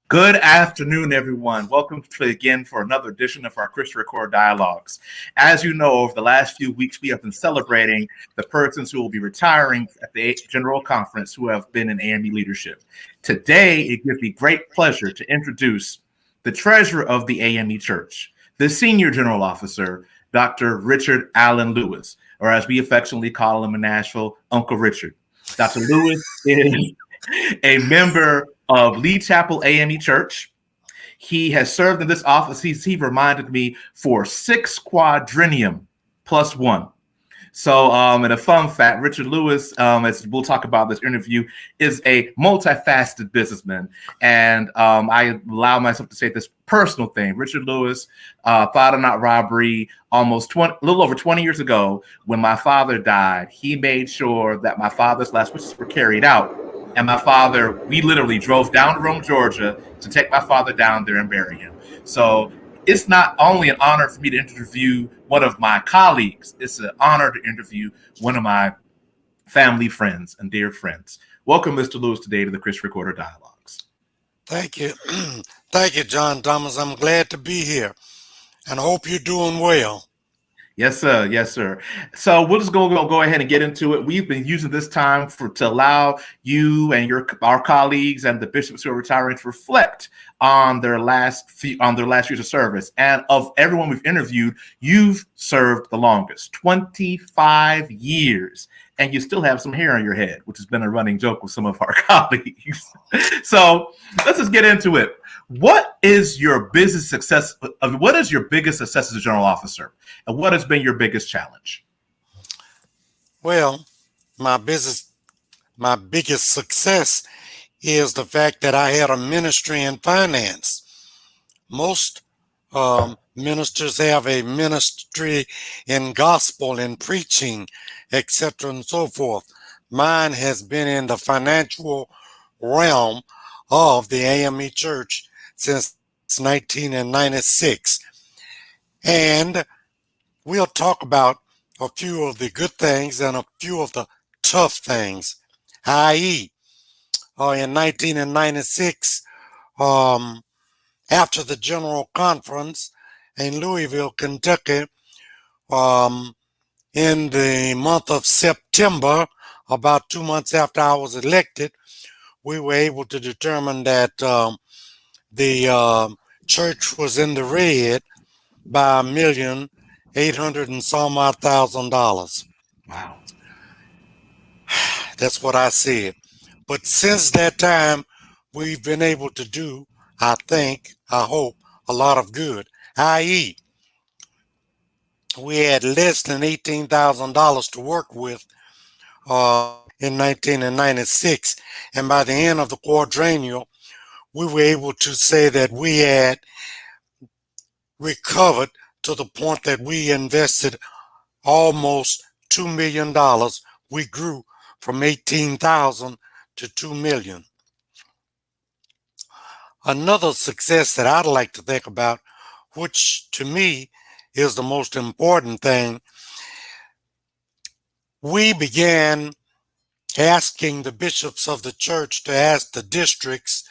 Good afternoon, everyone. Welcome again for another edition of our Christian Record Dialogues. As you know, over the last few weeks, we have been celebrating the persons who will be retiring at the General Conference who have been in AME leadership. Today, it gives me great pleasure to introduce the treasurer of the AME Church, the senior general officer, Dr. Richard Allen Lewis, or as we affectionately call him in Nashville, Uncle Richard. Dr. Lewis is a member of Lee Chapel AME Church. He has served in this office, he reminded me, for 6 quadrennium plus 1. So, and a fun fact, Richard Lewis, as we'll talk about this interview, is a multifaceted businessman. And I allow myself to say this personal thing. Richard Lewis, thought or not robbery, a little over 20 years ago, when my father died, he made sure that my father's last wishes were carried out. And my father, we literally drove down to Rome, Georgia to take my father down there and bury him. So it's not only an honor for me to interview one of my colleagues, it's an honor to interview one of my family friends and dear friends. Welcome, Mr. Lewis, today to the Christian Recorder Dialogues. Thank you. Thank you, John Thomas. I'm glad to be here and I hope you're doing well. Yes, sir. Yes, sir. So we'll just go ahead and get into it. We've been using this time to allow you and our colleagues and the bishops who are retiring to reflect on their last years of service. And of everyone we've interviewed, you've served the longest, 25 years, and you still have some hair on your head, which has been a running joke with some of our colleagues. So let's just get into it. What is your business success? What is your biggest success as a general officer? And what has been your biggest challenge? Well, my biggest success is the fact that I had a ministry in finance. Most ministers have a ministry in gospel, in preaching, etc. and so forth. Mine has been in the financial realm of the AME Church since 1996. And we'll talk about a few of the good things and a few of the tough things, i.e., in 1996, after the General Conference in Louisville, Kentucky, in the month of September, about 2 months after I was elected, we were able to determine that the church was in the red by $1,800,000 and some odd thousand. Wow. That's what I said. But since that time, we've been able to do, I hope, a lot of good, i.e., we had less than $18,000 to work with in 1996. And by the end of the quadrennial, we were able to say that we had recovered to the point that we invested almost $2 million. We grew from 18,000 to 2 million. Another success that I'd like to think about, which to me is the most important thing, we began asking the bishops of the church to ask the districts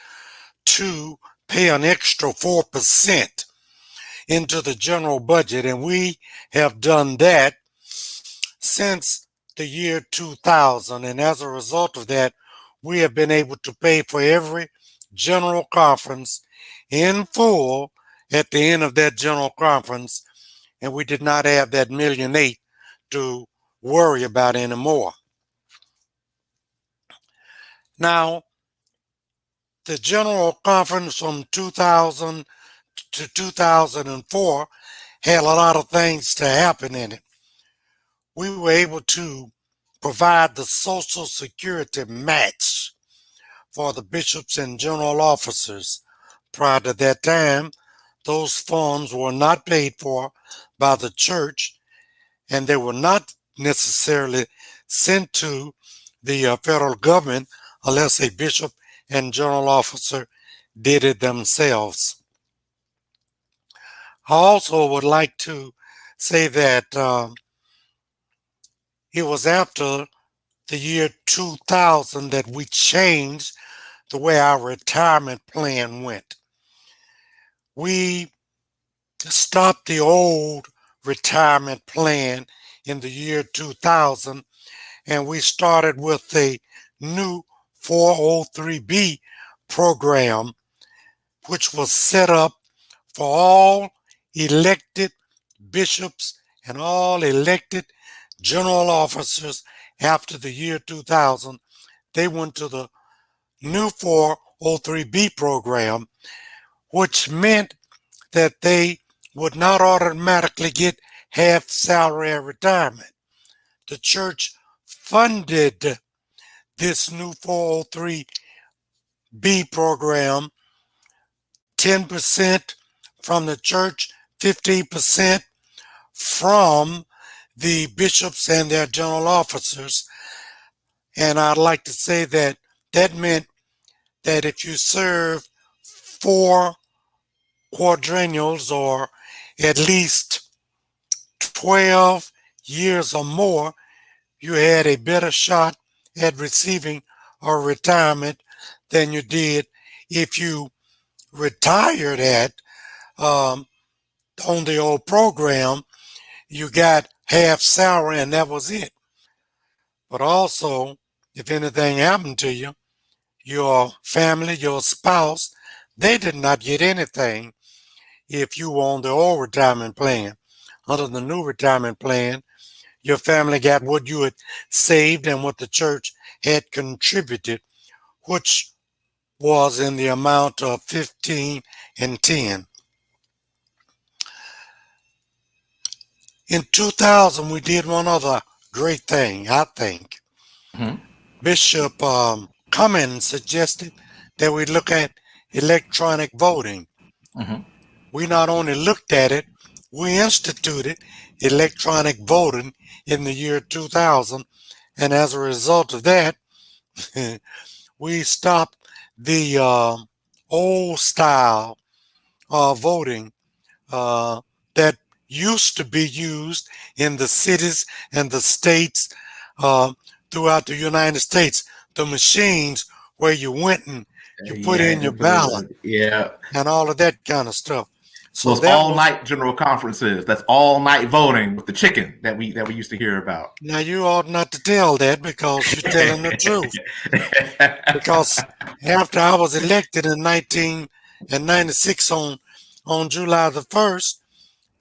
to pay an extra 4% into the general budget, and we have done that since the year 2000. And as a result of that, we have been able to pay for every general conference in full at the end of that general conference, and we did not have that $1.8 million to worry about anymore. Now, the general conference from 2000 to 2004 had a lot of things to happen in it. We were able to provide the Social Security match for the bishops and general officers. Prior to that time, those funds were not paid for by the church, and they were not necessarily sent to the federal government unless a bishop and general officer did it themselves. I also would like to say that it was after the year 2000 that we changed the way our retirement plan went. We stopped the old retirement plan in the year 2000, and we started with a new 403B program, which was set up for all elected bishops and all elected general officers after the year 2000. They went to the new 403B program, which meant that they would not automatically get half salary at retirement. The church funded this new 403B program, 10% from the church, 15% from the bishops and their general officers. And I'd like to say that that meant that if you serve 4 quadrennials or at least 12 years or more, you had a better shot at receiving a retirement than you did if you retired at on the old program. You got half salary and that was it. But also, if anything happened to you, your family, your spouse, they did not get anything if you were on the old retirement plan. Under the new retirement plan, your family got what you had saved and what the church had contributed, which was in the amount of 15 and 10. In 2000, we did one other great thing, I think. Mm-hmm. Bishop Cummins suggested that we look at electronic voting. Mm-hmm. We not only looked at it, we instituted electronic voting in the year 2000, and as a result of that, we stopped the old style of voting that used to be used in the cities and the states throughout the United States. The machines where you went and you put in your ballot and all of that kind of stuff. So those that all was, night general conferences. That's all night voting with the chicken that we used to hear about. now you ought not to tell that because you're telling the truth. Because after I was elected in 1996 on July the 1st,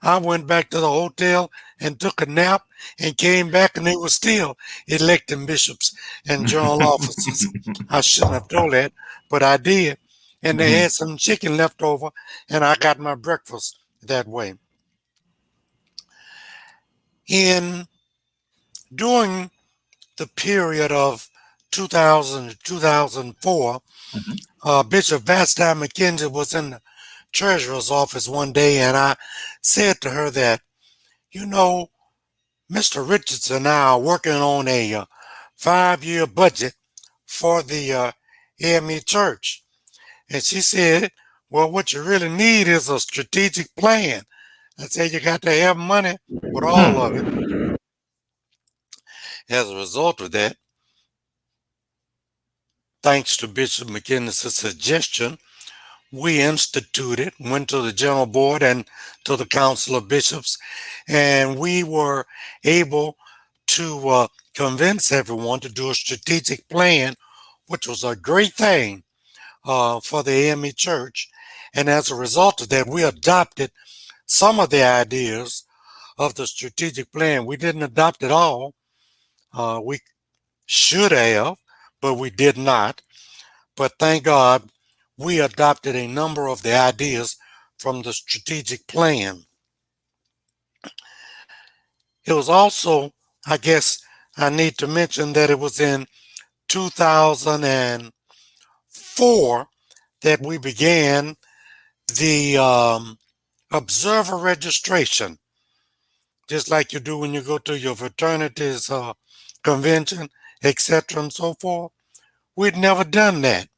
I went back to the hotel and took a nap and came back and they were still electing bishops and general officers. I shouldn't have told that, but I did. And they had some chicken left over and I got my breakfast that way. During the period of 2000 to 2004, Bishop Vasti McKenzie was in the treasurer's office one day and I said to her that, you know, Mr. Richardson and I are working on a 5-year budget for the AME Church. And she said, well, what you really need is a strategic plan. I said, you got to have money with all of it. As a result of that, thanks to Bishop McKenzie's suggestion, we instituted, went to the general board and to the council of bishops, and we were able to convince everyone to do a strategic plan, which was a great thing for the AME Church. And as a result of that, we adopted some of the ideas of the strategic plan. We didn't adopt it all. We should have, but we did not. But thank God, we adopted a number of the ideas from the strategic plan. It was also, I guess I need to mention that it was in 2004 that we began the observer registration. just like you do when you go to your fraternities convention, etc. and so forth. We'd never done that.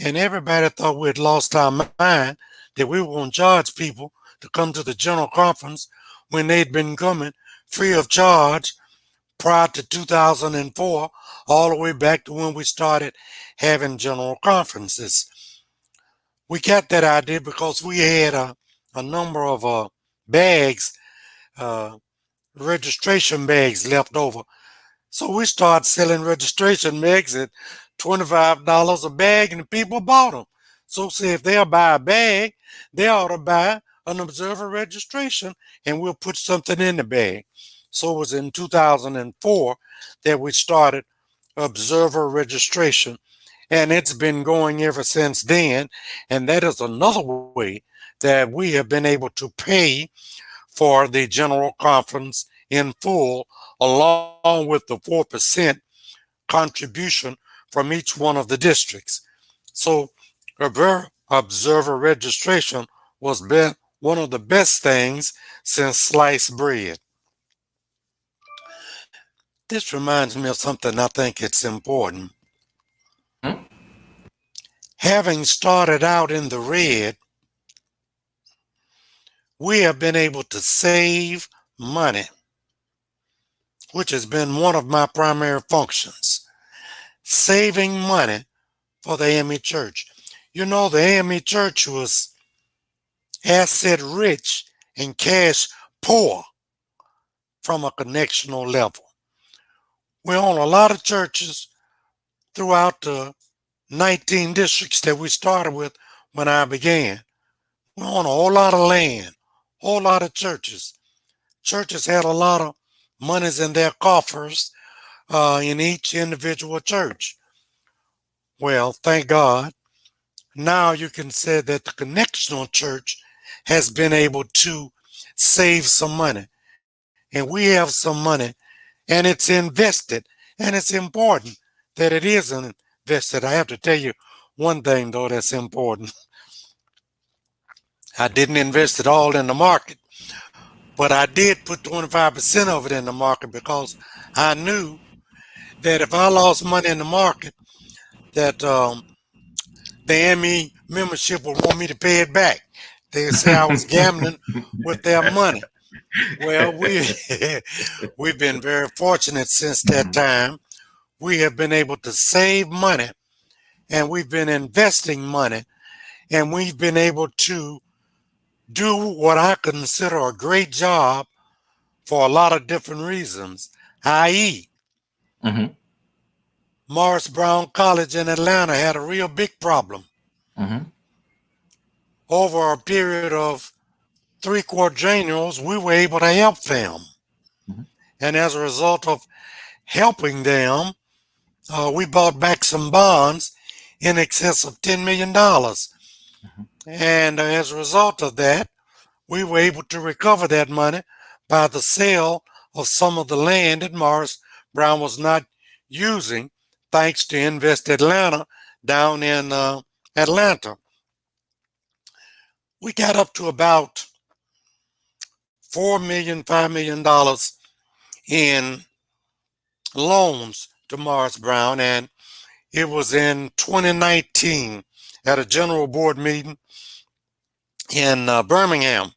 And everybody thought we'd lost our mind, that we were going to charge people to come to the general conference when they'd been coming free of charge prior to 2004, all the way back to when we started having general conferences. We got that idea because we had a number of bags, uh, registration bags left over. So we started selling registration bags at $25 a bag, and the people bought them. So say if they'll buy a bag, they ought to buy an observer registration, and we'll put something in the bag. So it was in 2004 that we started observer registration, and it's been going ever since then. And that is another way that we have been able to pay for the general conference in full, along with the 4% contribution from each one of the districts. So observer registration was one of the best things since sliced bread. This reminds me of something I think it's important. Mhm. Having started out in the red, we have been able to save money, which has been one of my primary functions. Saving money for the AME Church. You know, the AME Church was asset rich and cash poor from a connectional level. We own a lot of churches throughout the 19 districts that we started with when I began. We own a whole lot of land, a whole lot of churches. Churches had a lot of monies in their coffers in each individual church. Well, thank God, now you can say that the connectional church has been able to save some money. And we have some money, and it's invested. And it's important that it is invested. I have to tell you one thing, though, that's important. I didn't invest it all in the market, but I did put 25% of it in the market because I knew that if I lost money in the market, that the AME membership would want me to pay it back. They would say I was gambling with their money. Well, we've been very fortunate since that time. We have been able to save money, and we've been investing money, and we've been able to do what I consider a great job for a lot of different reasons, i.e., Mhm. Morris Brown College in Atlanta had a real big problem. Mhm. Over a period of 3 quadrennials, we were able to help them. Mhm. And as a result of helping them, we bought back some bonds in excess of $10 million. Mhm. And as a result of that, we were able to recover that money by the sale of some of the land that Morris Brown was not using, thanks to Invest Atlanta down in Atlanta. We got up to about $4 million, $5 million in loans to Morris Brown, and it was in 2019 at a general board meeting in Birmingham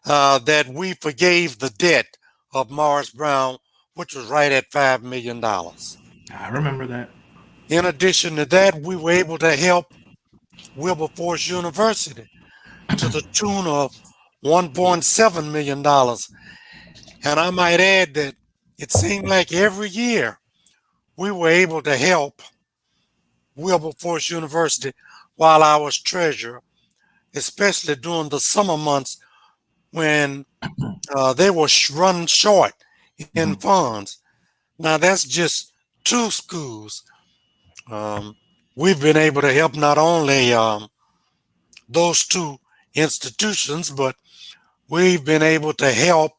that we forgave the debt of Morris Brown, which was right at $5 million. I remember that. In addition to that, we were able to help Wilberforce University to the tune of $1.7 million. And I might add that it seemed like every year we were able to help Wilberforce University while I was treasurer, especially during the summer months when they were run short in Mhm. funds. Now, that's just 2 schools. Um, we've been able to help not only those 2 institutions, but we've been able to help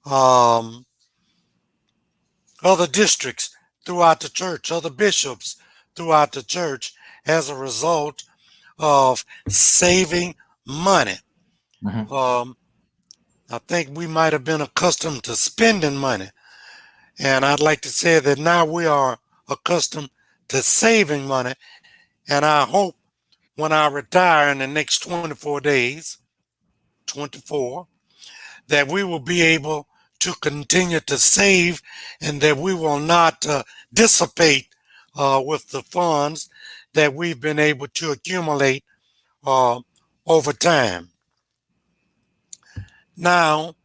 um, other districts throughout the church, other bishops throughout the church as a result of saving money. Mhm. Um, I think we might have been accustomed to spending money. And I'd like to say that now we are accustomed to saving money. And I hope when I retire in the next 24 days, 24, that we will be able to continue to save and that we will not dissipate with the funds that we've been able to accumulate over time. Now,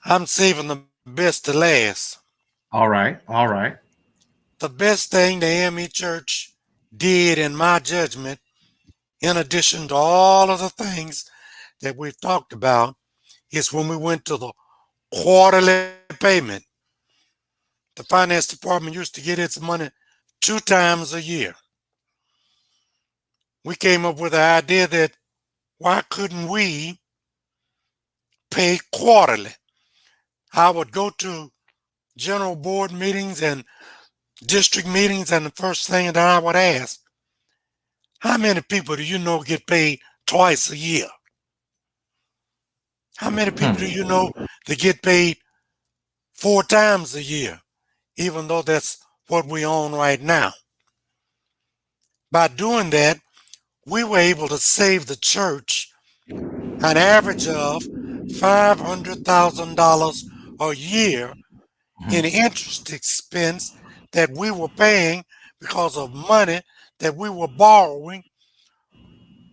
I'm saving the best to last. All right. All right. The best thing the AME Church did, in my judgment, in addition to all of the things that we've talked about, is when we went to the quarterly payment. The finance department used to get its money 2 times a year. We came up with the idea that why couldn't we pay quarterly? I would go to general board meetings and district meetings, and the first thing that I would ask, how many people do you know get paid twice a year? How many people do you know that get paid 4 times a year, even though that's what we own right now? By doing that, we were able to save the church an average of $500,000 a year in interest expense that we were paying because of money that we were borrowing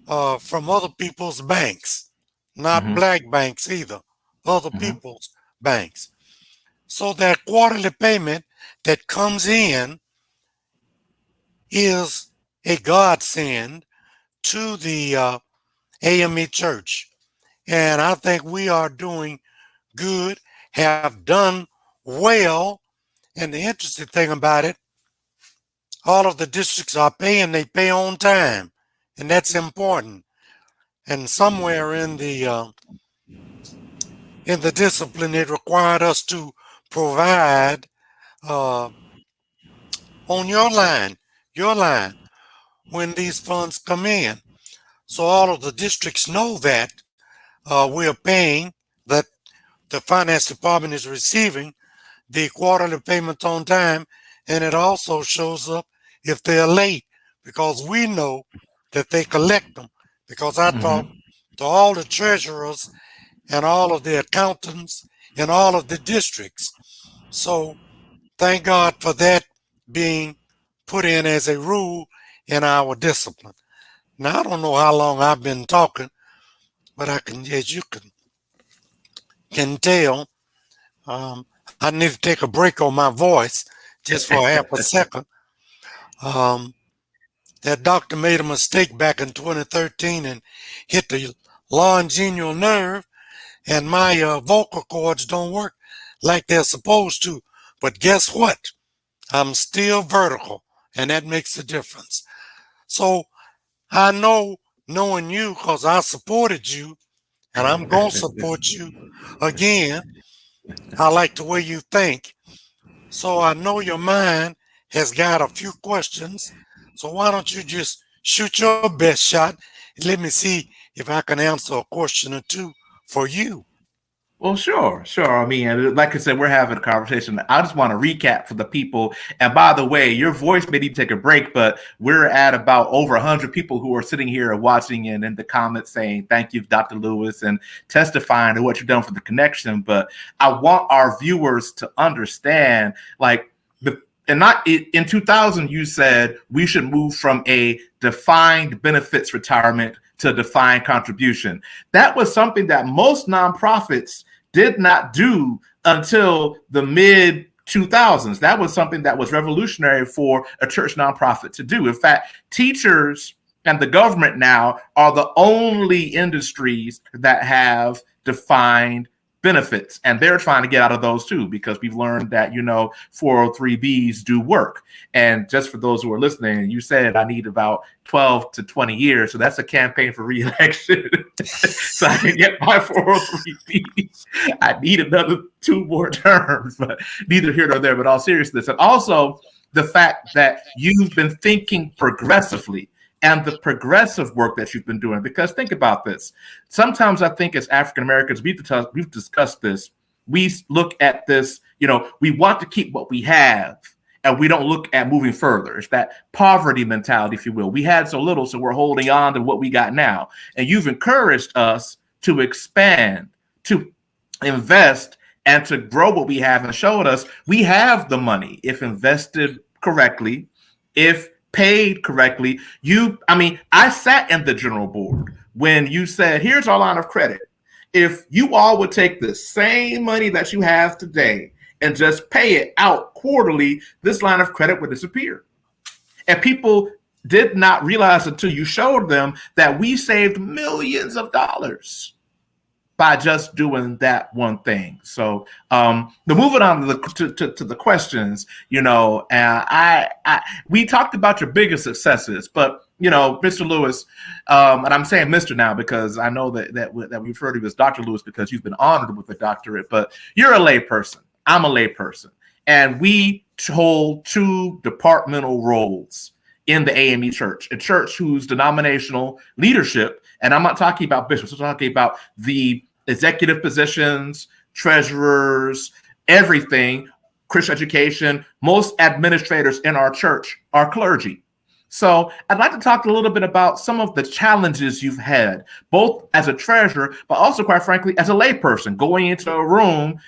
from other people's banks, not black banks either, other people's banks. So that quarterly payment that comes in is a godsend to the AME Church. And I think we are doing good, have done well. And the interesting thing about it, all of the districts are paying, they pay on time. And that's important. And somewhere in the discipline, it required us to provide on your line, when these funds come in. So all of the districts know that we are paying, that the finance department is receiving the quarterly payments on time, and it also shows up if they're late, because we know that they collect them, because I talk to all the treasurers and all of the accountants in all of the districts. So thank God for that being put in as a rule in our discipline. Now, I don't know how long I've been talking, but I can, as you can tell, I need to take a break on my voice just for half a second. That doctor made a mistake back in 2013 and hit the laryngeal nerve, and my vocal cords don't work like they're supposed to. But guess what? I'm still vertical, and that makes a difference. So I know, knowing you, because I supported you, and I'm going to support you again. I like the way you think. So I know your mind has got a few questions. So why don't you just shoot your best shot and let me see if I can answer a question or two for you. Well, sure. I mean, like I said, we're having a conversation. I just want to recap for the people. And by the way, your voice may need to take a break, but we're at about over 100 people who are sitting here watching and in the comments saying, thank you, Dr. Lewis, and testifying to what you've done for the connection. But I want our viewers to understand, like, in 2000, you said we should move from a defined benefits retirement to defined contribution. That was something that most nonprofits did not do until the mid 2000s. That was something that was revolutionary for a church nonprofit to do. In fact, teachers and the government now are the only industries that have defined benefits, and they're trying to get out of those too, because we've learned that 403bs do work. And just for those who are listening, you said I need about 12 to 20 years, so that's a campaign for re-election. So I can get my 403b. I need another 2 more terms, but neither here nor there. But all seriousness, and also the fact that you've been thinking progressively. and the progressive work that you've been doing. Because think about this. Sometimes I think as African Americans, we've discussed this. We look at this, we want to keep what we have, and we don't look at moving further. It's that poverty mentality, if you will. We had so little, so we're holding on to what we got now. And you've encouraged us to expand, to invest, and to grow what we have, and showed us we have the money if invested correctly, if paid correctly. I sat in the general board when you said, here's our line of credit. If you all would take the same money that you have today and just pay it out quarterly, this line of credit would disappear. And people did not realize until you showed them that we saved millions of dollars by just doing that one thing. So moving on to the questions, we talked about your biggest successes, but Mr. Lewis, and I'm saying Mr. now because I know that we refer to you as Dr. Lewis because you've been honored with a doctorate, but you're a lay person. I'm a lay person. And we hold two departmental roles in the AME Church, a church whose denominational leadership, and I'm not talking about bishops, I'm talking about the executive positions, treasurers, everything, Christian education. Most administrators in our church are clergy. So I'd like to talk a little bit about some of the challenges you've had, both as a treasurer, but also, quite frankly, as a layperson, going into a room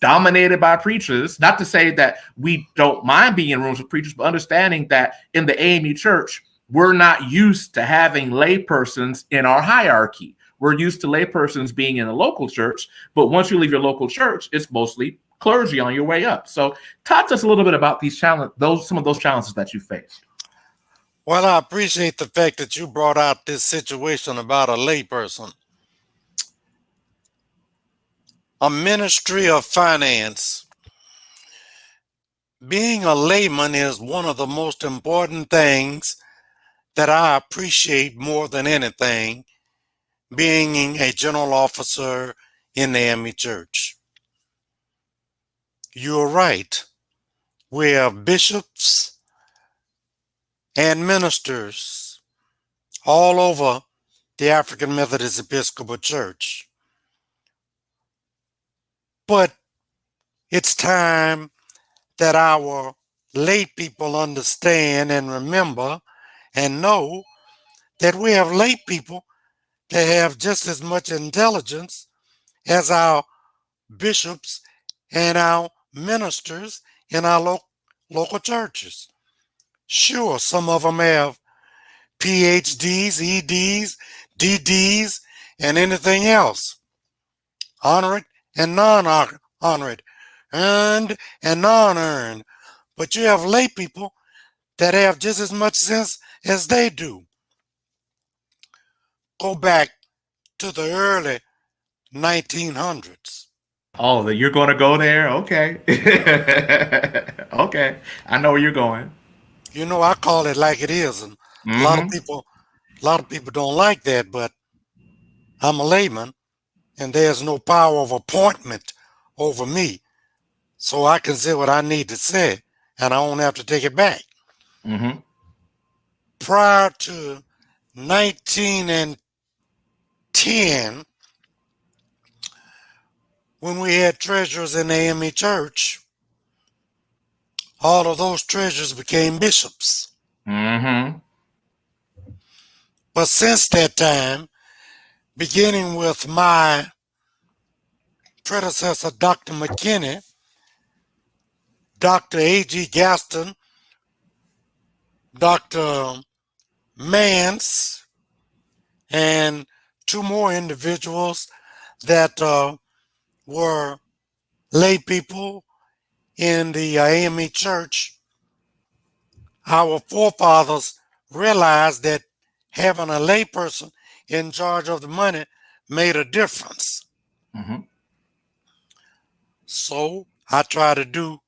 dominated by preachers. Not to say that we don't mind being in rooms with preachers, but understanding that in the AME Church, we're not used to having laypersons in our hierarchy. We're used to laypersons being in a local church, but once you leave your local church, it's mostly clergy on your way up. So talk to us a little bit about some of those challenges that you faced. Well, I appreciate the fact that you brought out this situation about a layperson. A ministry of finance. Being a layman is one of the most important things that I appreciate more than anything, being a general officer in the AME Church. You're right. We have bishops and ministers all over the African Methodist Episcopal Church. But it's time that our lay people understand and remember and know that we have lay people that have just as much intelligence as our bishops and our ministers in our local churches. Sure, some of them have PhDs, EDs, DDs, and anything else. Honored and non-honored, earned and non-earned. But you have lay people that have just as much sense as they do. Go back to the early 1900s. Oh, you're going to go there? Okay. Okay. I know where you're going. I call it like it is, and a lot of people don't like that, but I'm a layman, and there's no power of appointment over me, so I can say what I need to say, and I won't have to take it back. Prior to 1910, when we had treasurers in the AME Church, all of those treasurers became bishops. But since that time, beginning with my predecessor, Dr. McKinney, Dr. A.G. Gaston, Dr. Mance, and two more individuals that were lay people in the AME Church, our forefathers realized that having a layperson in charge of the money made a difference. So I try to do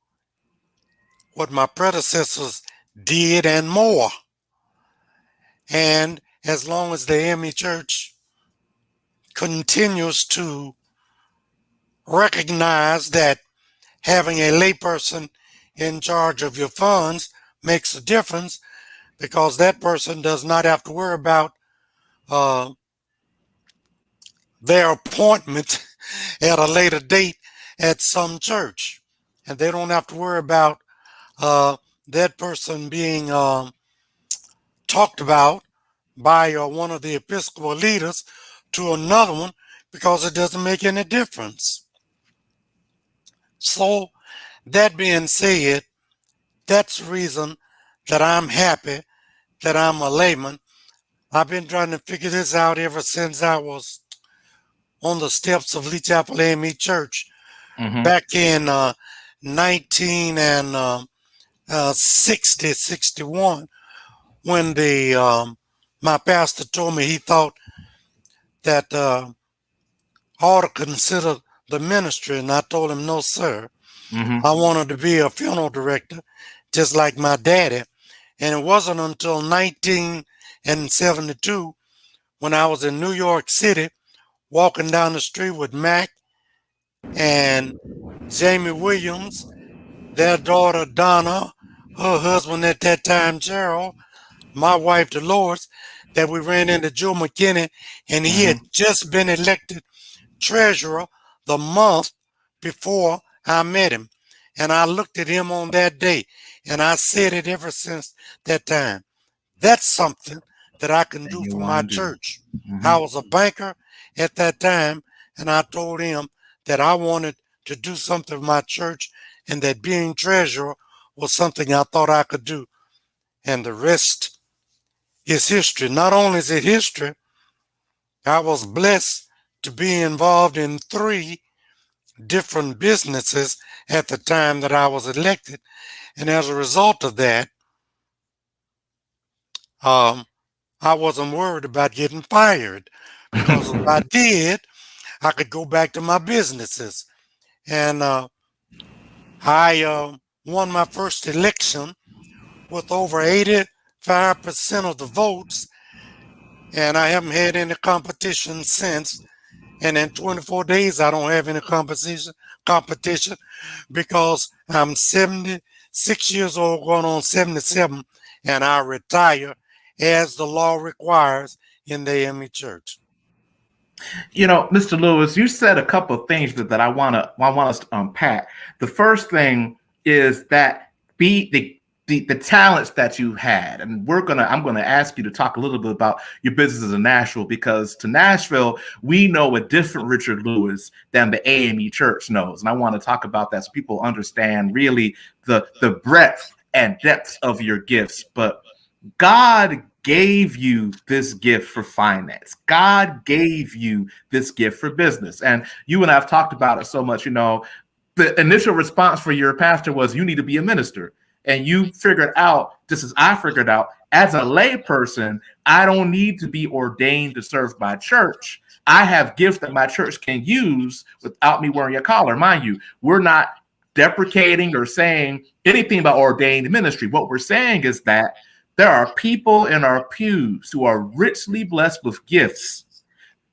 what my predecessors did and more. And as long as the AME Church continues to recognize that having a layperson in charge of your funds makes a difference, because that person does not have to worry about uh, their appointment at a later date at some church. And they don't have to worry about that person being talked about by one of the Episcopal leaders to another one, because it doesn't make any difference. So, that being said, that's the reason that I'm happy that I'm a layman. I've been trying to figure this out ever since I was on the steps of Lee Chapel AME Church back in 1960, 61, when my pastor told me he thought that I ought to consider the ministry, and I told him, no, sir. I wanted to be a funeral director, just like my daddy. And it wasn't until 1972 when I was in New York City walking down the street with Mac and Jamie Williams, their daughter Donna, her husband at that time Gerald, my wife Dolores, that we ran into Joe McKinney, and he had just been elected treasurer the month before I met him. And I looked at him on that day, and I said it ever since that time. That's something that I can do for my church. I was a banker at that time, and I told him that I wanted to do something for my church, and that being treasurer was something I thought I could do. And the rest is history. Not only is it history, I was blessed to be involved in 3 different businesses at the time that I was elected. And as a result of that, I wasn't worried about getting fired, because if I did, I could go back to my businesses. And I won my first election with over 85% of the votes, and I haven't had any competition since. And in 24 days, I don't have any competition because I'm 76 years old, going on 77, and I retire as the law requires in the AME Church. You know, Mr. Lewis, you said a couple of things that I want us to unpack. The first thing is that the talents that you had, and I'm gonna ask you to talk a little bit about your businesses in Nashville, because to Nashville we know a different Richard Lewis than the AME Church knows, and I want to talk about that so people understand really the breadth and depth of your gifts. But God gave you this gift for finance. God gave you this gift for business, and you and I have talked about it so much. You know, the initial response for your pastor was, "You need to be a minister." And you figured out, just as I figured out, as a lay person, I don't need to be ordained to serve my church. I have gifts that my church can use without me wearing a collar. Mind you, we're not deprecating or saying anything about ordained ministry. What we're saying is that there are people in our pews who are richly blessed with gifts,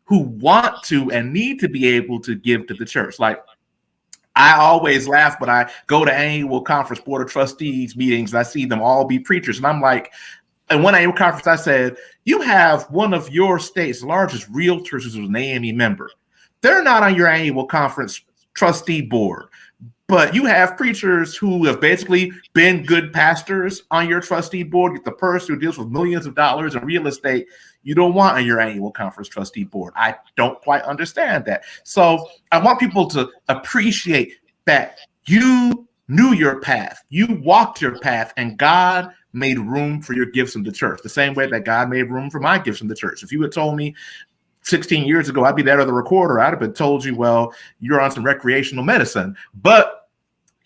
who want to and need to be able to give to the church. Like, I always laugh, but I go to annual conference board of trustees meetings and I see them all be preachers. And I'm like, in one annual conference, I said, you have one of your state's largest realtors who's an AME member. They're not on your annual conference trustee board, but you have preachers who have basically been good pastors on your trustee board. The person who deals with millions of dollars in real estate, you don't want on your annual conference trustee board. I don't quite understand that. So I want people to appreciate that you knew your path, you walked your path, and God made room for your gifts in the church, the same way that God made room for my gifts in the church. If you had told me 16 years ago I'd be that other recorder, I'd have been told you, well, you're on some recreational medicine. But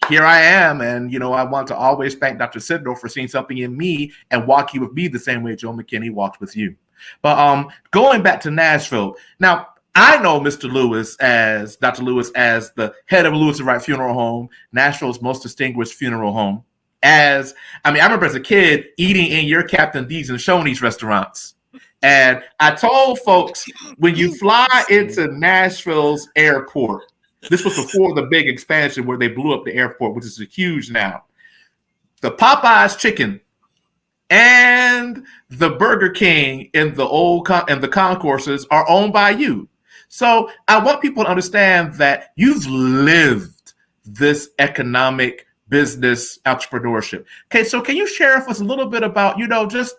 here I am, and I want to always thank Dr. Sidnell for seeing something in me and walking with me the same way Joe McKinney walked with you. But going back to Nashville, now I know Mr. Lewis as Dr. Lewis as the head of Lewis and Wright Funeral Home, Nashville's most distinguished funeral home. I remember as a kid eating in your Captain D's and Shoney's restaurants. And I told folks, when you fly into Nashville's airport, this was before the big expansion where they blew up the airport, which is huge now. The Popeyes chicken and the Burger King and the concourses are owned by you. So I want people to understand that you've lived this economic business entrepreneurship. Okay, so can you share with us a little bit about, just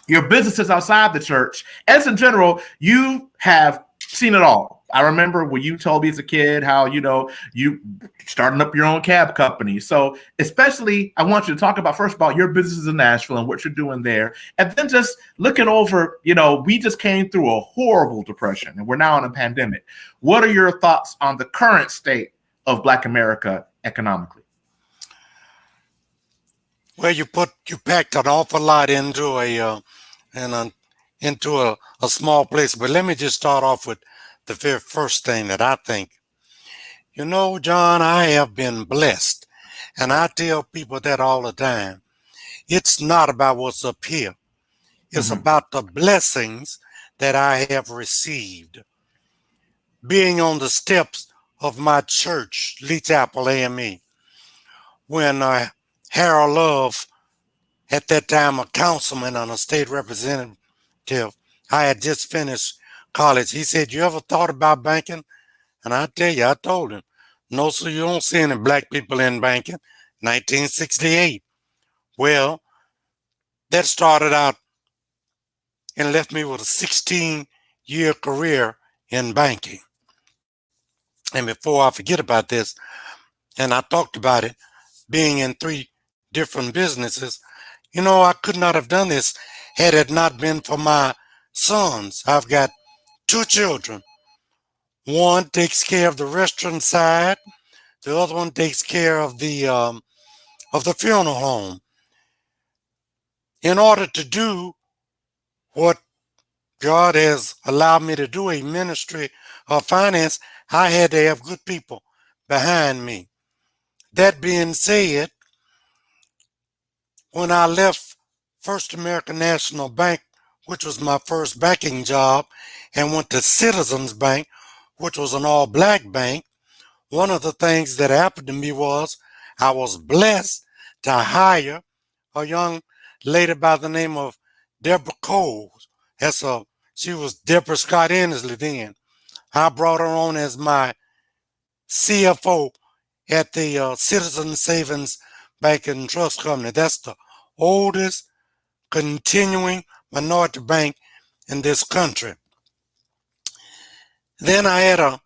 your businesses outside the church? As in general, you have seen it all. I remember when you told me as a kid how, you starting up your own cab company. So especially, I want you to talk about first about your businesses in Nashville and what you're doing there. And then just looking over, we just came through a horrible depression and we're now in a pandemic. What are your thoughts on the current state of Black America economically? Well, you packed an awful lot into a small place. But let me just start off with the very first thing that I think. John, I have been blessed, and I tell people that all the time. It's not about what's up here. It's about the blessings that I have received. Being on the steps of my church, Lee Chapel AME, when Harold Love, at that time a councilman and a state representative, I had just finished college. He said, "You ever thought about banking?" And I tell you, I told him, "No, sir, you don't see any black people in banking." 1968. Well, that started out and left me with a 16-year career in banking. And before I forget about this, and I talked about it, being in 3 different businesses, I could not have done this had it not been for my sons. I've got 2 children. One takes care of the restaurant side. The other one takes care of the funeral home. In order to do what God has allowed me to do, a ministry of finance, I had to have good people behind me. That being said, when I left First American National Bank, which was my first banking job, and went to Citizens Bank, which was an all-black bank, one of the things that happened to me was I was blessed to hire a young lady by the name of Deborah Cole. She was Deborah Scott Ennisley then. I brought her on as my CFO at the Citizen Savings Bank and Trust Company. That's the oldest continuing minority bank in this country. Then I had a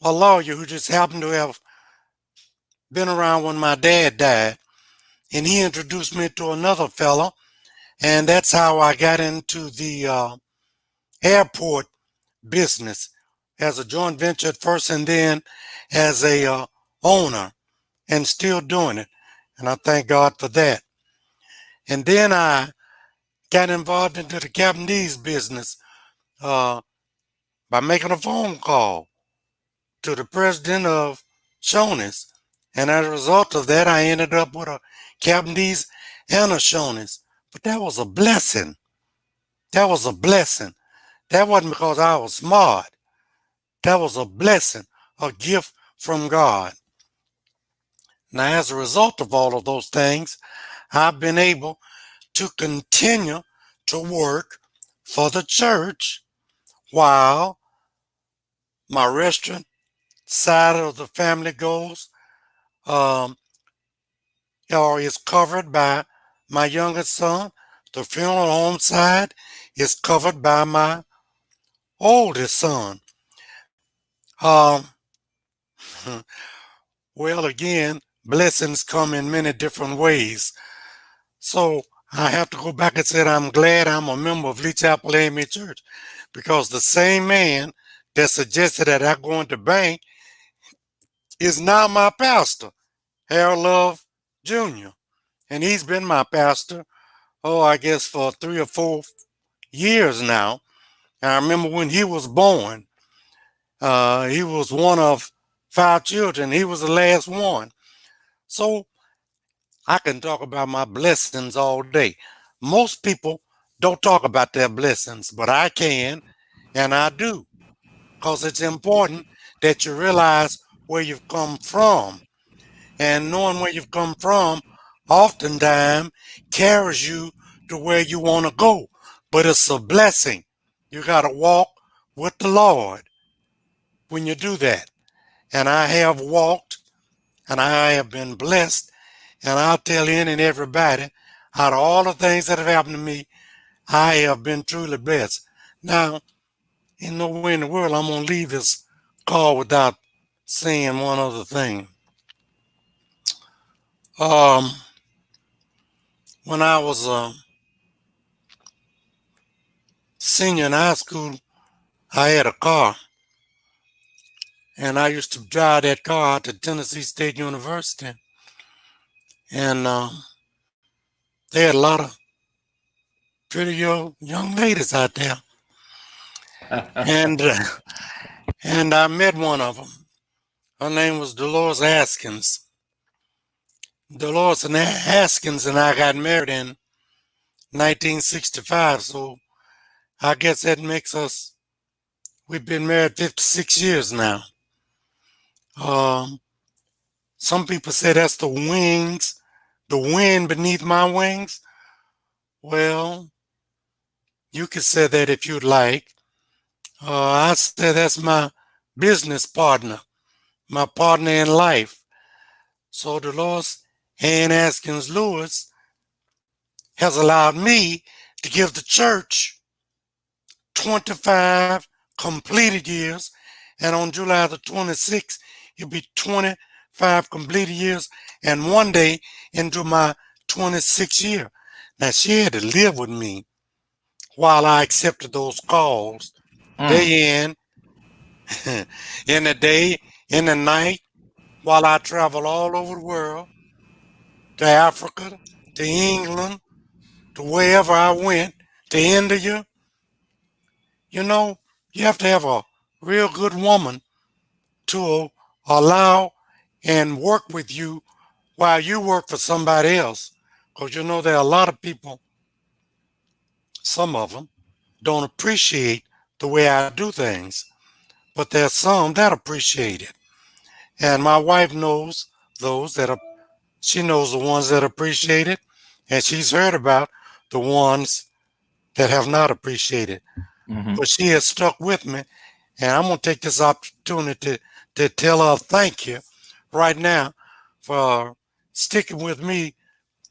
lawyer who just happened to have been around when my dad died, and he introduced me to another fellow, and that's how I got into the airport business as a joint venture at first, and then as a owner, and still doing it, and I thank God for that. And then I got involved into the Japanese business by making a phone call to the president of Shoney's. And as a result of that, I ended up with a Japanese and a Shoney's. But that was a blessing. That was a blessing. That wasn't because I was smart. That was a blessing, a gift from God. Now, as a result of all of those things, I've been able to continue to work for the church while my restaurant side of the family goes, or is covered by my youngest son. The funeral home side is covered by my oldest son. Um, well, again, blessings come in many different ways. So I have to go back and say I'm glad I'm a member of Lee Chapel AME Church, because the same man that suggested that I go into bank is now my pastor, Harold Love Jr. And he's been my pastor, I guess for 3 or 4 years now. And I remember when he was born, he was one of 5 children. He was the last one. So I can talk about my blessings all day. Most people don't talk about their blessings, but I can, and I do, because it's important that you realize where you've come from. And knowing where you've come from oftentimes carries you to where you want to go, but it's a blessing. You got to walk with the Lord when you do that. And I have walked and I have been blessed. And I'll tell any and everybody, out of all the things that have happened to me, I have been truly blessed. Now, in no way in the world I'm going to leave this call without saying one other thing. When I was a senior in high school, I had a car, and I used to drive that car out to Tennessee State University, and they had a lot of pretty young ladies out there, and and I met one of them. Her name was Dolores Haskins. Dolores and Haskins and I got married in 1965, so I guess that makes us, we've been married 56 years now. Some people say that's the wings, the wind beneath my wings. Well, you could say that if you'd like. I say that's my business partner, my partner in life. So Dolores Ann Haskins Lewis has allowed me to give the church 25 completed years, and on July the 26th, it'll be 25 completed years, and one day into my 26th year. Now, she had to live with me while I accepted those calls, day in the day, in the night, while I travel all over the world, to Africa, to England, to wherever I went, to India. You know, you have to have a real good woman to allow and work with you while you work for somebody else. Because you know, there are a lot of people, some of them, don't appreciate the way I do things. But there's some that appreciate it. And my wife knows those that are, she knows the ones that appreciate it. And she's heard about the ones that have not appreciated. But she has stuck with me. And I'm going to take this opportunity to tell her thank you right now for sticking with me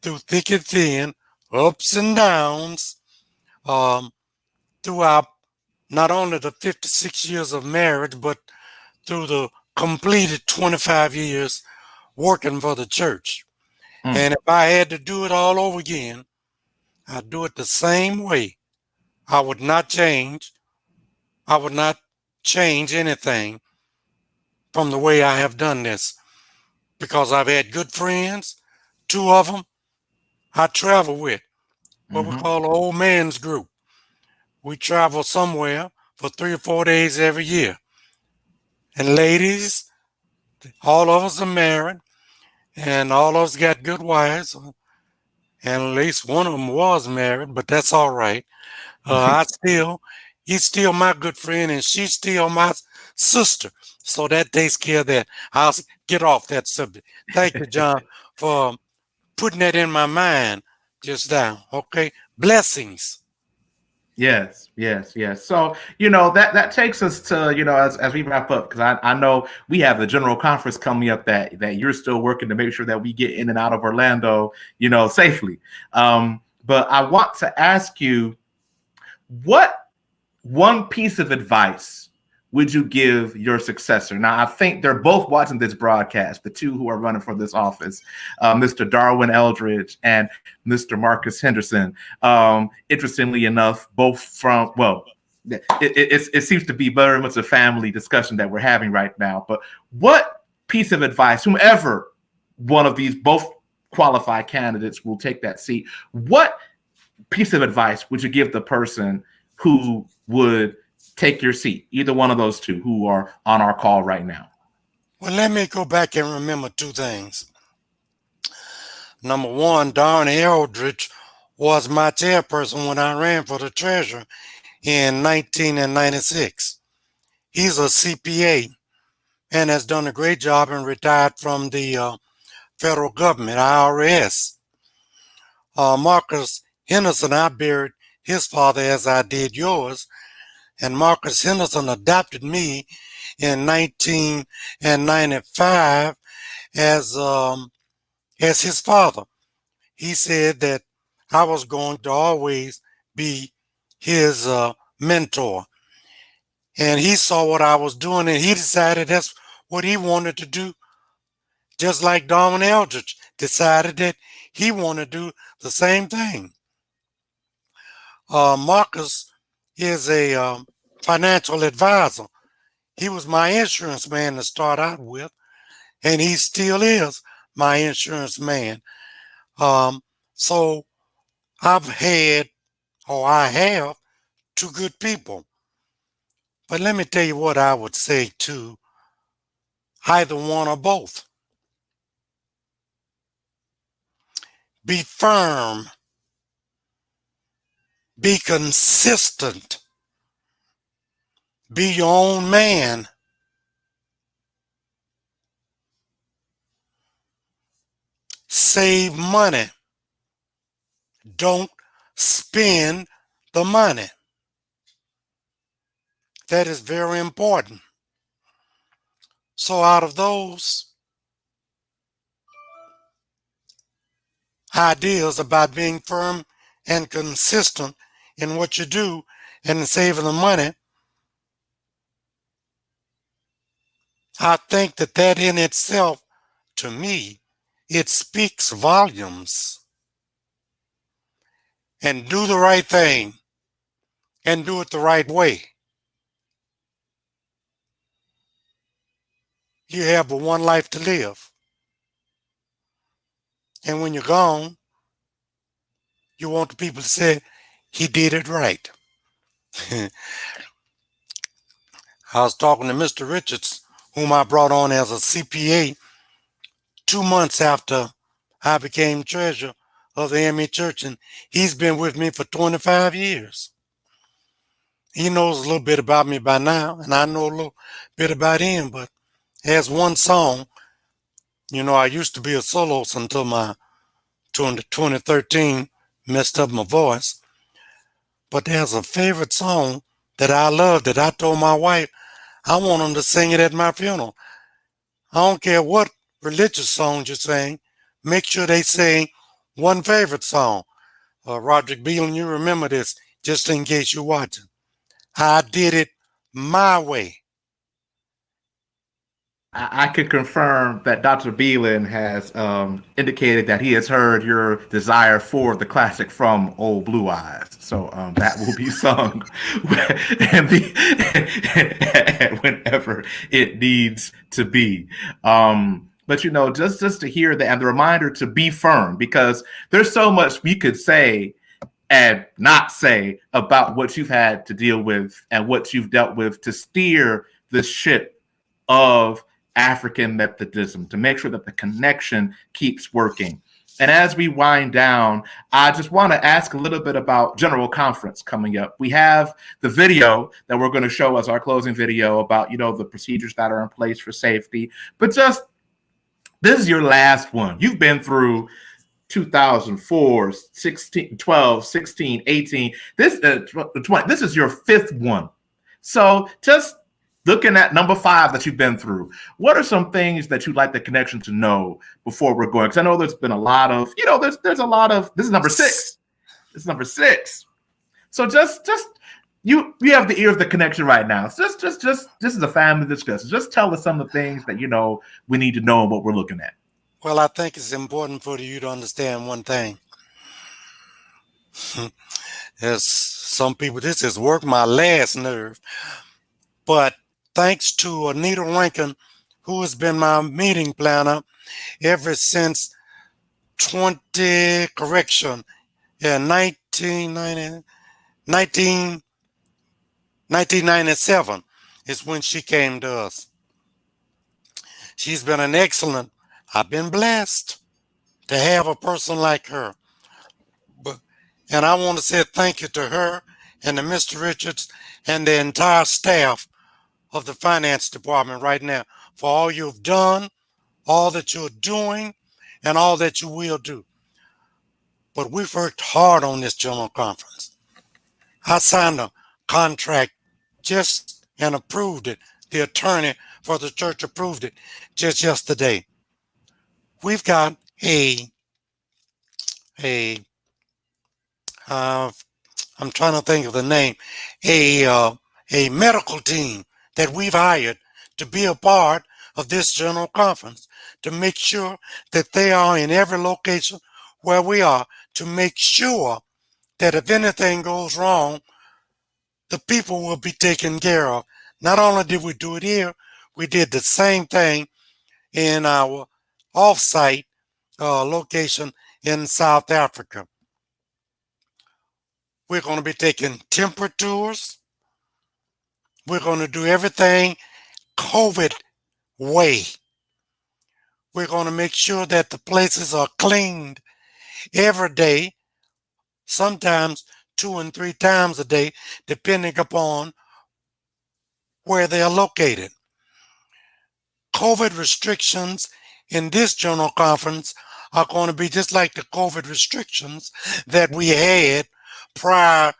through thick and thin, ups and downs, throughout not only the 56 years of marriage, but through the completed 25 years working for the church. And if I had to do it all over again, I'd do it the same way. I would not change. I would not change anything from the way I have done this, because I've had good friends. Two of them I travel with, what we call the old man's group. We travel somewhere for 3 or 4 days every year. And ladies, all of us are married, and all of us got good wives, and at least one of them was married, but that's all right. He's still my good friend, and she's still my sister. So that takes care of that. I'll get off that subject. Thank you, John, for putting that in my mind just now. Okay. Blessings. Yes. So, that takes us to, as we wrap up, because I know we have the general conference coming up that you're still working to make sure that we get in and out of Orlando, safely. But I want to ask you, what one piece of advice would you give your successor? Now, I think they're both watching this broadcast, the two who are running for this office, Mr. Darwin Eldridge and Mr. Marcus Henderson. Interestingly enough, both from, well, it seems to be very much a family discussion that we're having right now. But what piece of advice, whomever one of these both qualified candidates will take that seat, what piece of advice would you give the person who would take your seat, either one of those two who are on our call right now? Well, let me go back and remember two things. Number one, Darwin Eldridge was my chairperson when I ran for the treasurer in 1996. He's a CPA and has done a great job and retired from the federal government, IRS. Marcus Henderson, I buried his father as I did yours, and Marcus Henderson adopted me in 1995 as his father. He said that I was going to always be his mentor. And he saw what I was doing, and he decided that's what he wanted to do. Just like Darwin Eldridge decided that he wanted to do the same thing. Marcus is a financial advisor. He was my insurance man to start out with, and he still is my insurance man. So I have two good people. But let me tell you what I would say to either one or both. Be firm. Be consistent. Be your own man. Save money. Don't spend the money. That is very important. So out of those ideas about being firm and consistent in what you do and saving the money, I think that in itself, to me, it speaks volumes. And do the right thing and do it the right way. You have but one life to live. And when you're gone, you want the people to say, he did it right. I was talking to Mr. Richards, whom I brought on as a CPA 2 months after I became treasurer of the AME Church, and he's been with me for 25 years. He knows a little bit about me by now, and I know a little bit about him, but has one song. You know, I used to be a soloist until my 2013 messed up my voice. But there's a favorite song that I love that I told my wife I want them to sing it at my funeral. I don't care what religious songs you sing, make sure they sing one favorite song. Roderick Beelan, you remember this, just in case you're watching. I did it my way. I can confirm that Dr. Beelan has indicated that he has heard your desire for the classic from Old Blue Eyes. So that will be sung and whenever it needs to be. But you know, just to hear that and the reminder to be firm, because there's so much we could say and not say about what you've had to deal with and what you've dealt with to steer the ship of African Methodism, to make sure that the connection keeps working. And as we wind down, I just want to ask a little bit about General Conference coming up. We have the video that we're going to show as our closing video about, you know, the procedures that are in place for safety. But just, this is your last one. You've been through 2004, 16, 12, 16, 18. This, 20, this is your fifth one. So just looking at number 5 that you've been through, what are some things that you'd like the connection to know before we're going? Because I know there's been a lot of, you know, there's a lot of, this is number 6. This is number 6. So just you have the ear of the connection right now. So just this is a family discussion. Just tell us some of the things that, you know, we need to know and what we're looking at. Well, I think it's important for you to understand one thing. As some people, this has worked my last nerve. But thanks to Anita Rankin, who has been my meeting planner ever since 1997 is when she came to us. She's been an excellent, I've been blessed to have a person like her. And I want to say thank you to her and to Mr. Richards and the entire staff of the finance department right now for all you've done, all that you're doing, and all that you will do. But we've worked hard on this general conference. I signed a contract just and approved it. The attorney for the church approved it just yesterday. We've got a I'm trying to think of the name, a medical team that we've hired to be a part of this general conference, to make sure that they are in every location where we are, to make sure that if anything goes wrong, the people will be taken care of. Not only did we do it here, we did the same thing in our off-site location in South Africa. We're going to be taking temperatures. We're going to do everything COVID way. We're going to make sure that the places are cleaned every day, sometimes 2 and 3 times a day, depending upon where they are located. COVID restrictions in this general conference are going to be just like the COVID restrictions that we had prior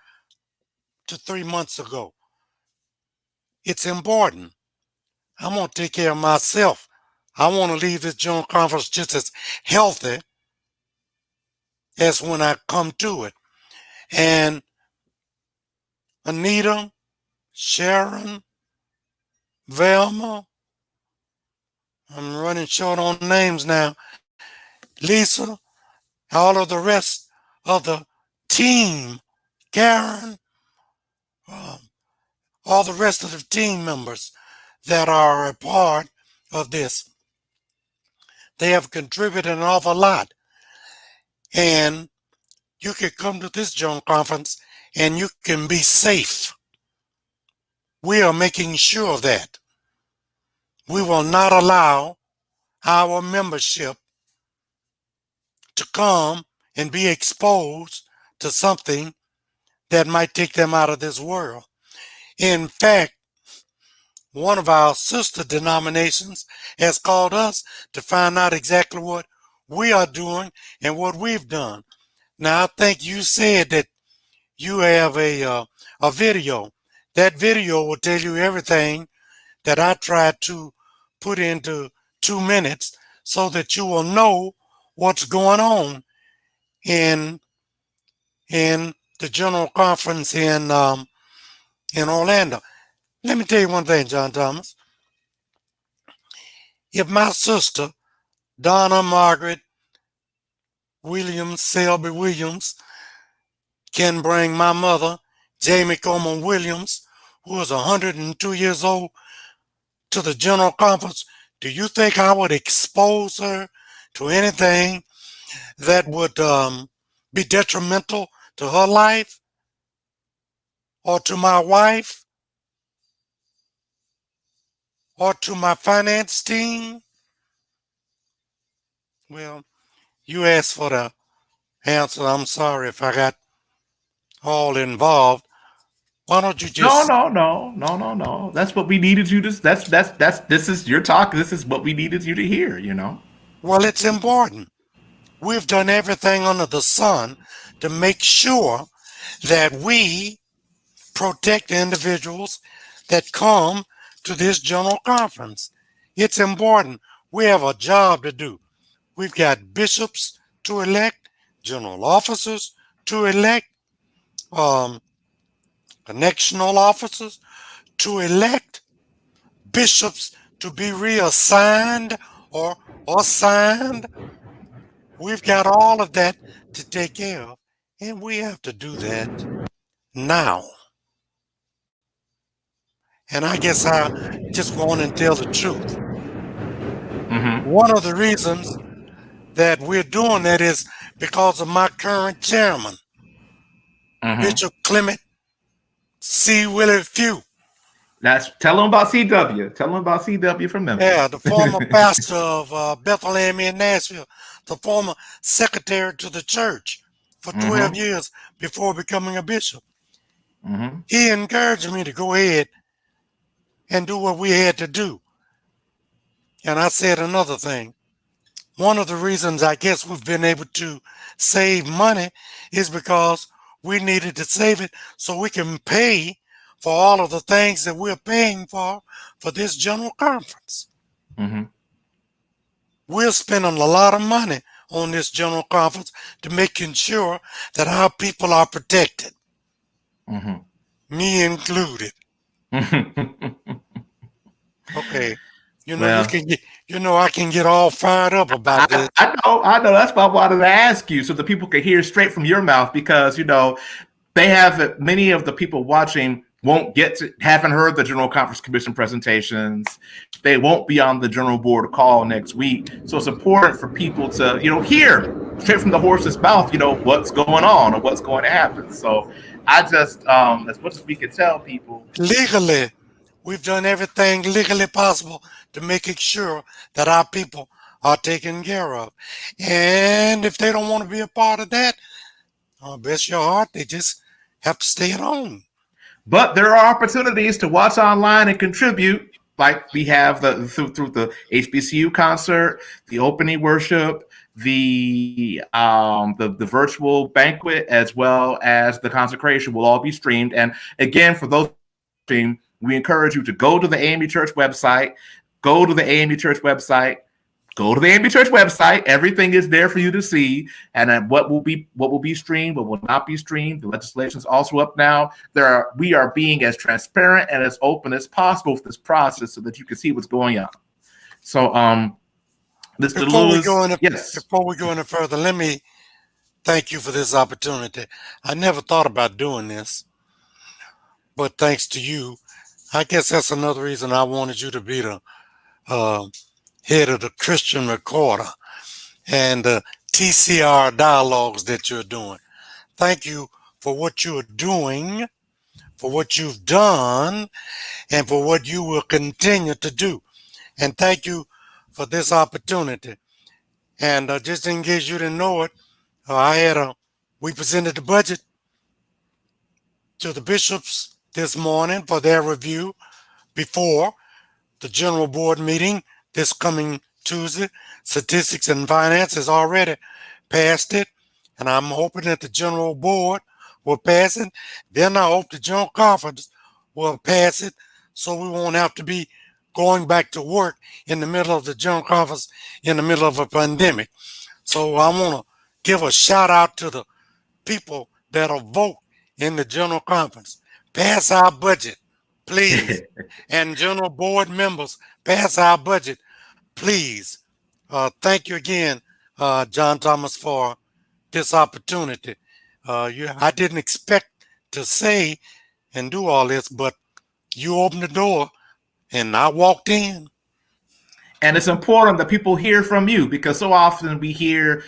to 3 months ago. It's important. I want to take care of myself. I want to leave this general conference just as healthy as when I come to it. And Anita, Sharon, Velma, I'm running short on names now, Lisa, all of the rest of the team, Karen, all the rest of the team members that are a part of this. They have contributed an awful lot. And you can come to this general conference and you can be safe. We are making sure of that. We will not allow our membership to come and be exposed to something that might take them out of this world. In fact, one of our sister denominations has called us to find out exactly what we are doing and what we've done. Now, I think you said that you have a video. That video will tell you everything that I tried to put into 2 minutes so that you will know what's going on in the general conference in Orlando. Let me tell you one thing, John Thomas. If my sister, Donna Margaret Williams, Selby Williams, can bring my mother, Jamie Coleman Williams, who is 102 years old, to the general conference, do you think I would expose her to anything that would be detrimental to her life or to my wife or to my finance team? Well, you asked for the answer. I'm sorry if I got all involved. Why don't you just... No. That's what we needed you to. That's. This is your talk. This is what we needed you to hear. You know. Well, it's important. We've done everything under the sun to make sure that we protect individuals that come to this general conference. It's important. We have a job to do. We've got bishops to elect, general officers to elect, connectional officers to elect, bishops to be reassigned or assigned. We've got all of that to take care of, and we have to do that now. And I guess I just go on and tell the truth. One of the reasons that we're doing that is because of my current chairman, Bishop Clement C. Willie Few. Tell them about CW. Tell them about CW from Memphis. Yeah, the former pastor of Bethel AME in Nashville, the former secretary to the church for 12 years before becoming a bishop. He encouraged me to go ahead and do what we had to do. And I said another thing. one of the reasons I guess we've been able to save money is because we needed to save it so we can pay for all of the things that we're paying for this general conference. Mm-hmm. We're spending a lot of money on this general conference to making sure that our people are protected. Mm-hmm. Me included. Okay. You Well, can get, I can get all fired up about this. I know. That's why I wanted to ask you so the people could hear straight from your mouth because they have many of the people watching haven't heard the General Conference Commission presentations. They won't be on the General Board call next week. So it's important for people to, hear straight from the horse's mouth, what's going on or what's going to happen. So I just, as much as we can tell people. Legally, we've done everything legally possible to making sure that our people are taken care of. And if they don't want to be a part of that, bless your heart, they just have to stay at home. But there are opportunities to watch online and contribute, like we have through the HBCU concert, the opening worship, the virtual banquet, as well as the consecration will all be streamed. And again, for those watching, we encourage you to go to the AME Church website. Go to the AME Church website. Go to the AME Church website. Everything is there for you to see, and what will be streamed, what will not be streamed. The legislation is also up now. We are being as transparent and as open as possible with this process, so that you can see what's going on. So, Mr. Lewis, yes. Before we go any further, let me thank you for this opportunity. I never thought about doing this, but thanks to you, I guess that's another reason I wanted you to be the head of the Christian Recorder and the TCR dialogues that you're doing. Thank you for what you're doing, for what you've done, and for what you will continue to do. And thank you for this opportunity. And just in case you didn't know it, we presented the budget to the bishops this morning for their review before the general board meeting this coming Tuesday. Statistics and Finance has already passed it, and I'm hoping that the general board will pass it. Then I hope the general conference will pass it, so we won't have to be going back to work in the middle of the general conference in the middle of a pandemic. So I want to give a shout out to the people that'll vote in the general conference. Pass our budget, please. And general board members, pass our budget, please. Thank you again, John Thomas, for this opportunity. I didn't expect to say and do all this, but you opened the door and I walked in. And it's important that people hear from you, because so often we hear,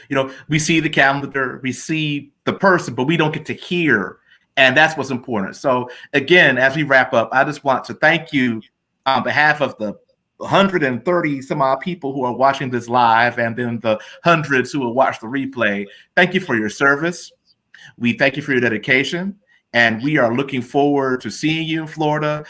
we see the calendar, we see the person, but we don't get to hear. And that's what's important. So again, as we wrap up, I just want to thank you on behalf of the 130 some odd people who are watching this live, and then the hundreds who will watch the replay. Thank you for your service. We thank you for your dedication. And we are looking forward to seeing you in Florida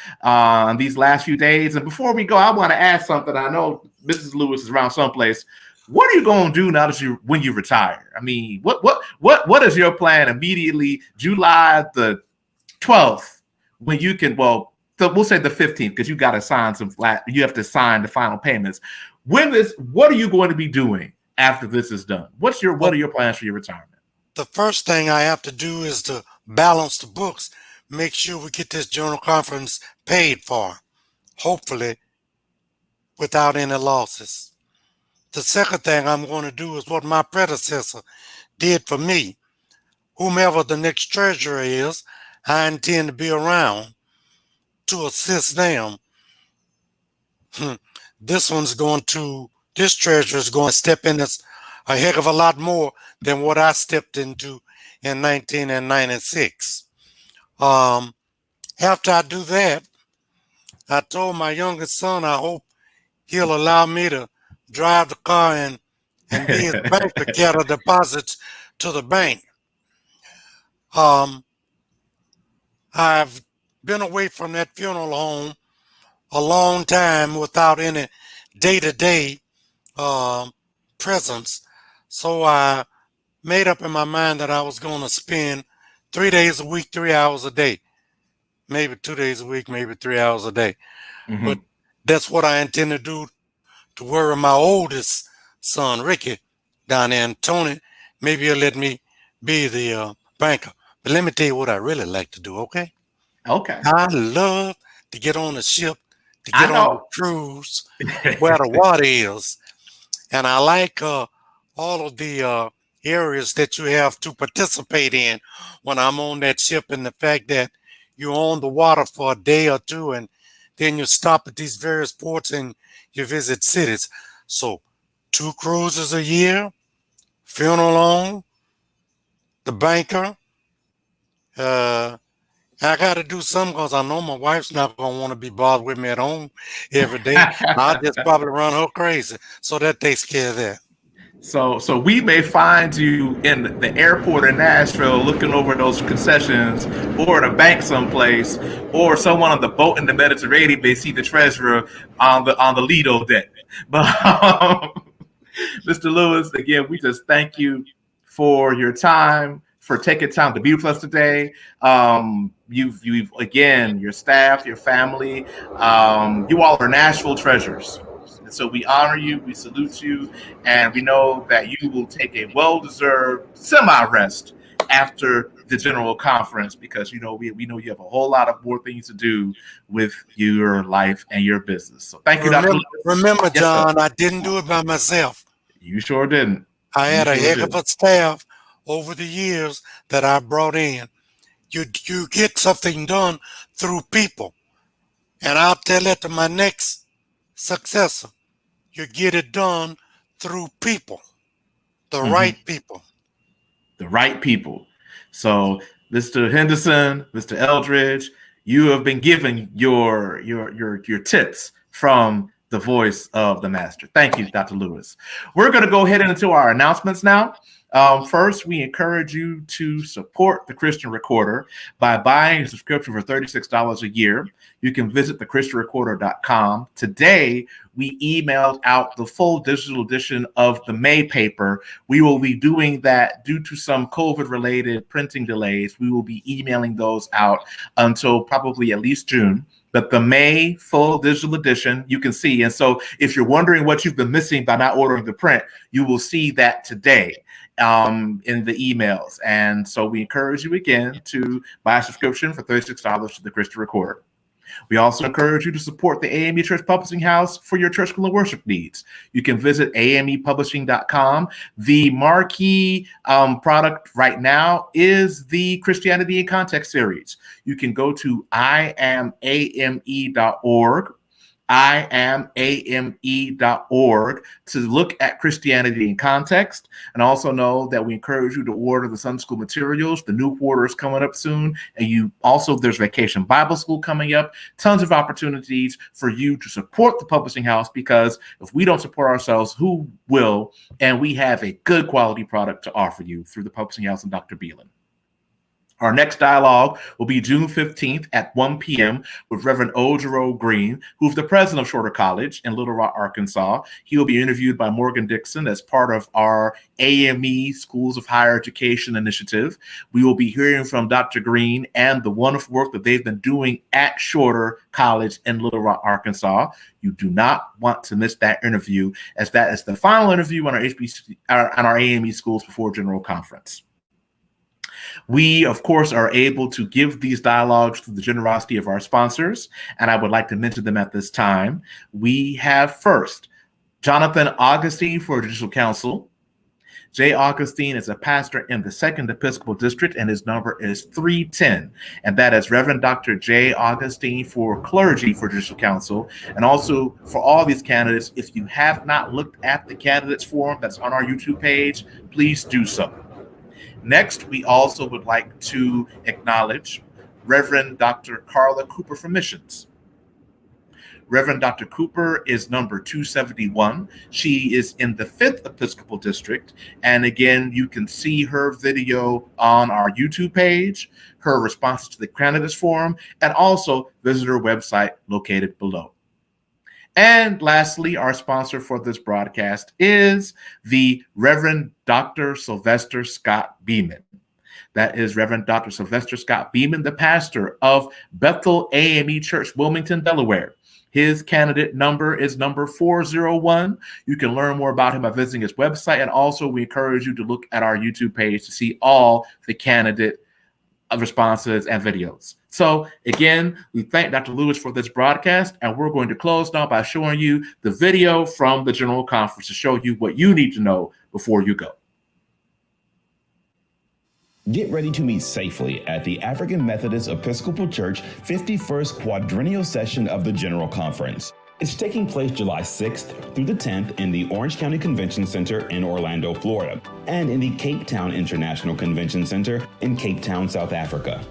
these last few days. And before we go, I want to ask something. I know Mrs. Lewis is around someplace. What are you going to do now that when you retire? I mean, what is your plan immediately, July the 12th, when you can? Well, we'll say the 15th, because you got to sign you have to sign the final payments. What are you going to be doing after this is done? What are your plans for your retirement? The first thing I have to do is to balance the books, make sure we get this general conference paid for, hopefully without any losses. The second thing I'm going to do is what my predecessor did for me. Whomever the next treasurer is, I intend to be around to assist them. This treasurer is going to step in as a heck of a lot more than what I stepped into in 1996. After I do that, I told my youngest son I hope he'll allow me to drive the car and be his bank to gather deposits to the bank. I've been away from that funeral home a long time without any day-to-day presence. So I made up in my mind that I was going to spend 3 days a week, 3 hours a day, maybe 2 days a week, maybe 3 hours a day. Mm-hmm. But that's what I intend to do to worry my oldest son, Ricky, down there. And Tony, maybe he'll let me be the banker. But let me tell you what I really like to do, okay? Okay. I love to get on the ship, to get I on the know. cruise where the water is. And I like all of the areas that you have to participate in when I'm on that ship, and the fact that you're on the water for a day or two and then you stop at these various ports and you visit cities. So 2 cruises a year, funeral home, the banker. Uh, I got to do something because I know my wife's not going to want to be bothered with me at home every day. I'll just probably run her crazy. So that takes care of that. So we may find you in the airport in Nashville looking over those concessions, or at a bank someplace, or someone on the boat in the Mediterranean may see the treasurer on the Lido deck. But Mr. Lewis, again, we just thank you for your time, for taking time to be with us today. You've again, your staff, your family, you all are Nashville treasures. And so we honor you, we salute you, and we know that you will take a well-deserved semi-rest after the general conference, because we know you have a whole lot of more things to do with your life and your business. So thank you, Dr. Lewis. Remember, Yes, sir. John, I didn't do it by myself. You sure didn't. I You had a sure heck did. of a staff over the years that I brought in. You get something done through people. And I'll tell that to my next successor. You get it done through people, the right people. The right people. So, Mr. Henderson, Mr. Eldridge, you have been given your tips from the voice of the master. Thank you, Dr. Lewis. We're going to go ahead into our announcements now. First, we encourage you to support the Christian Recorder by buying a subscription for $36 a year. You can visit thechristianrecorder.com. Today, we emailed out the full digital edition of the May paper. We will be doing that due to some COVID-related printing delays. We will be emailing those out until probably at least June. But the May full digital edition, you can see. And so if you're wondering what you've been missing by not ordering the print, you will see that today in the emails. And so we encourage you again to buy a subscription for $36 to the Christian Recorder. We also encourage you to support the AME Church Publishing House for your church school and worship needs. You can visit amepublishing.com. The marquee product right now is the Christianity in Context series. You can go to iamame.org. iamame.org to look at Christianity in context, and also know that we encourage you to order the Sunday school materials. The new quarter is coming up soon, and there's Vacation Bible School coming up. Tons of opportunities for you to support the publishing house, because if we don't support ourselves, who will? And we have a good quality product to offer you through the publishing house and Dr. Beelan. Our next dialogue will be June 15th at 1 p.m. with Reverend Ojero Green, who's the president of Shorter College in Little Rock, Arkansas. He will be interviewed by Morgan Dixon as part of our AME Schools of Higher Education initiative. We will be hearing from Dr. Green and the wonderful work that they've been doing at Shorter College in Little Rock, Arkansas. You do not want to miss that interview, as that is the final interview on our AME schools before General Conference. We, of course, are able to give these dialogues through the generosity of our sponsors, and I would like to mention them at this time. We have first, Jonathan Augustine for Judicial Council. Jay Augustine is a pastor in the 2nd Episcopal District, and his number is 310. And that is Reverend Dr. Jay Augustine for Clergy for Judicial Council. And also for all these candidates, if you have not looked at the candidates forum that's on our YouTube page, please do so. Next, we also would like to acknowledge Reverend Dr. Carla Cooper for Missions. Reverend Dr. Cooper is number 271. She is in the 5th Episcopal District. And again, you can see her video on our YouTube page, her responses to the candidates forum, and also visit her website located below. And lastly, our sponsor for this broadcast is the Reverend Dr. Sylvester Scott Beeman. That is Reverend Dr. Sylvester Scott Beeman, the pastor of Bethel AME Church, Wilmington, Delaware. His candidate number is number 401. You can learn more about him by visiting his website. And also, we encourage you to look at our YouTube page to see all the candidate responses and videos. So again, we thank Dr. Lewis for this broadcast, and we're going to close now by showing you the video from the General Conference to show you what you need to know before you go. Get ready to meet safely at the African Methodist Episcopal Church 51st Quadrennial Session of the General Conference. It's taking place July 6th through the 10th in the Orange County Convention Center in Orlando, Florida, and in the Cape Town International Convention Center in Cape Town, South Africa.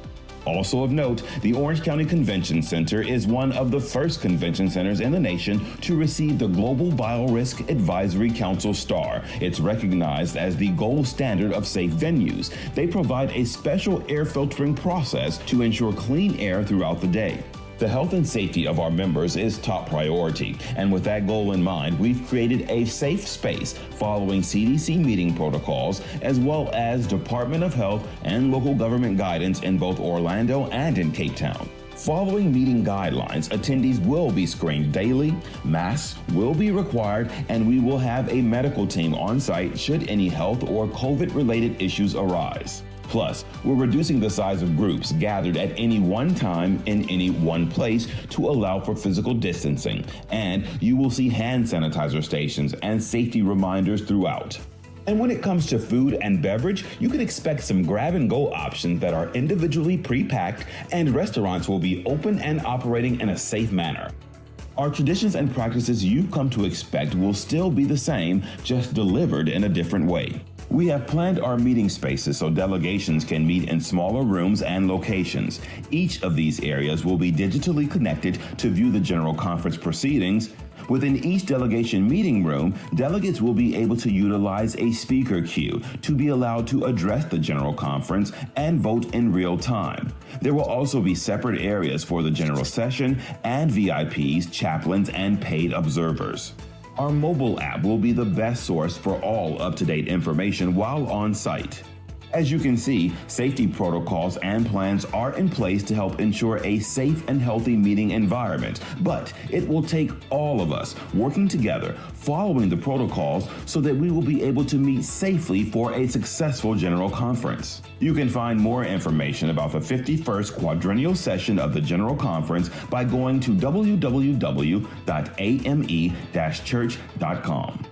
Also of note, the Orange County Convention Center is one of the first convention centers in the nation to receive the Global Biorisk Advisory Council Star. It's recognized as the gold standard of safe venues. They provide a special air filtering process to ensure clean air throughout the day. The health and safety of our members is top priority, and with that goal in mind, we've created a safe space following CDC meeting protocols, as well as Department of Health and local government guidance in both Orlando and in Cape Town. Following meeting guidelines, attendees will be screened daily, masks will be required, and we will have a medical team on site should any health or COVID-related issues arise. Plus, we're reducing the size of groups gathered at any one time in any one place to allow for physical distancing, and you will see hand sanitizer stations and safety reminders throughout. And when it comes to food and beverage, you can expect some grab-and-go options that are individually pre-packed, and restaurants will be open and operating in a safe manner. Our traditions and practices you've come to expect will still be the same, just delivered in a different way. We have planned our meeting spaces so delegations can meet in smaller rooms and locations. Each of these areas will be digitally connected to view the General Conference proceedings. Within each delegation meeting room, delegates will be able to utilize a speaker queue to be allowed to address the General Conference and vote in real time. There will also be separate areas for the General Session and VIPs, chaplains, and paid observers. Our mobile app will be the best source for all up-to-date information while on site. As you can see, safety protocols and plans are in place to help ensure a safe and healthy meeting environment, but it will take all of us working together, following the protocols so that we will be able to meet safely for a successful General Conference. You can find more information about the 51st Quadrennial Session of the General Conference by going to www.ame-church.com.